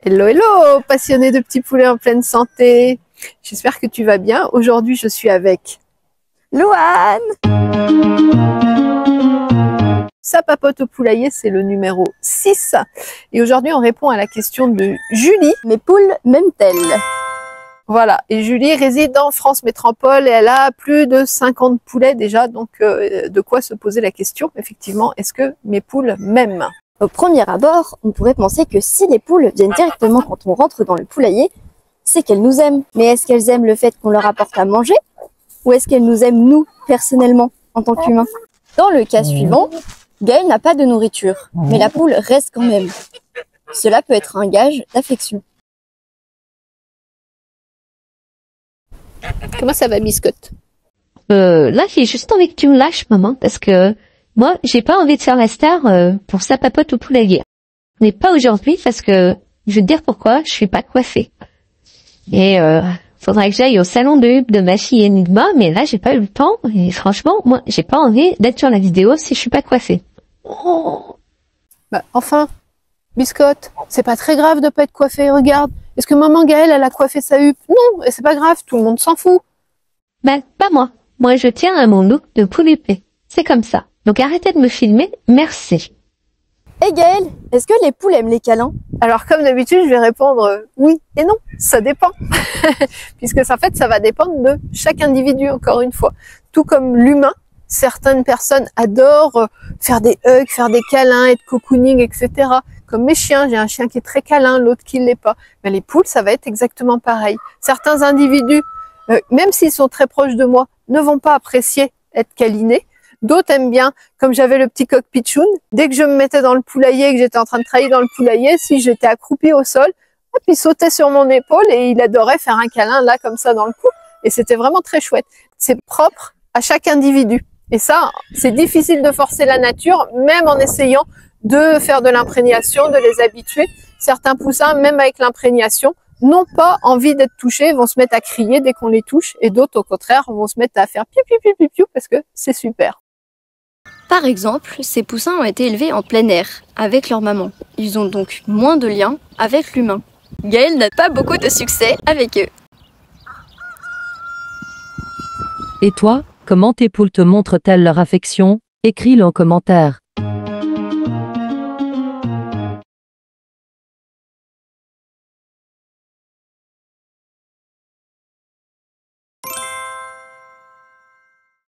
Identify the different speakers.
Speaker 1: Hello, hello, passionné de petits poulets en pleine santé. J'espère que tu vas bien. Aujourd'hui, je suis avec
Speaker 2: Louane.
Speaker 1: Ça papote au poulailler, c'est le numéro 6. Et aujourd'hui, on répond à la question de Julie.
Speaker 2: Mes poules m'aiment-elles?
Speaker 1: Voilà, et Julie réside en France métropole et elle a plus de 50 poulets déjà, donc de quoi se poser la question, effectivement, est-ce que mes poules m'aiment?
Speaker 2: Au premier abord, on pourrait penser que si les poules viennent directement quand on rentre dans le poulailler, c'est qu'elles nous aiment. Mais est-ce qu'elles aiment le fait qu'on leur apporte à manger? Ou est-ce qu'elles nous aiment, nous, personnellement, en tant qu'humains? Dans le cas suivant, Gaël n'a pas de nourriture, mais la poule reste quand même. Cela peut être un gage d'affection.
Speaker 1: Comment ça va, Biscotte?
Speaker 3: Là, j'ai juste envie que tu me lâches, maman, parce que moi, j'ai pas envie de faire la star pour ça papote au poulailler. Mais pas aujourd'hui, parce que je vais te dire pourquoi, je suis pas coiffée. Et faudrait que j'aille au salon de Hub de ma fille Enigma, mais là, j'ai pas eu le temps, et franchement, moi, j'ai pas envie d'être sur la vidéo si je suis pas coiffée. Oh.
Speaker 1: Bah, enfin, Biscotte, c'est pas très grave de pas être coiffée, regarde. Est-ce que maman Gaëlle, elle a coiffé sa huppe? Non, et c'est pas grave, tout le monde s'en fout.
Speaker 3: Ben, pas moi. Moi, je tiens à mon look de poule huppée. C'est comme ça. Donc arrêtez de me filmer, merci.
Speaker 2: Et Gaël, est-ce que les poules aiment les câlins?
Speaker 1: Alors comme d'habitude, je vais répondre oui et non, ça dépend. Puisque en fait, ça va dépendre de chaque individu, encore une fois. Tout comme l'humain, certaines personnes adorent faire des hugs, faire des câlins, être cocooning, etc. Comme mes chiens, j'ai un chien qui est très câlin, l'autre qui ne l'est pas. Mais les poules, ça va être exactement pareil. Certains individus, même s'ils sont très proches de moi, ne vont pas apprécier être câlinés. D'autres aiment bien, comme j'avais le petit coq pitchoun, dès que je me mettais dans le poulailler et que j'étais en train de travailler dans le poulailler, si j'étais accroupie au sol, hop, il sautait sur mon épaule et il adorait faire un câlin là comme ça dans le cou. Et c'était vraiment très chouette. C'est propre à chaque individu. Et ça, c'est difficile de forcer la nature, même en essayant de faire de l'imprégnation, de les habituer. Certains poussins, même avec l'imprégnation, n'ont pas envie d'être touchés, vont se mettre à crier dès qu'on les touche, et d'autres, au contraire, vont se mettre à faire piou piou piou piou piou parce que c'est super.
Speaker 2: Par exemple, ces poussins ont été élevés en plein air, avec leur maman. Ils ont donc moins de liens avec l'humain. Gaël n'a pas beaucoup de succès avec eux.
Speaker 4: Et toi, comment tes poules te montrent-elles leur affection? Écris-le en commentaire.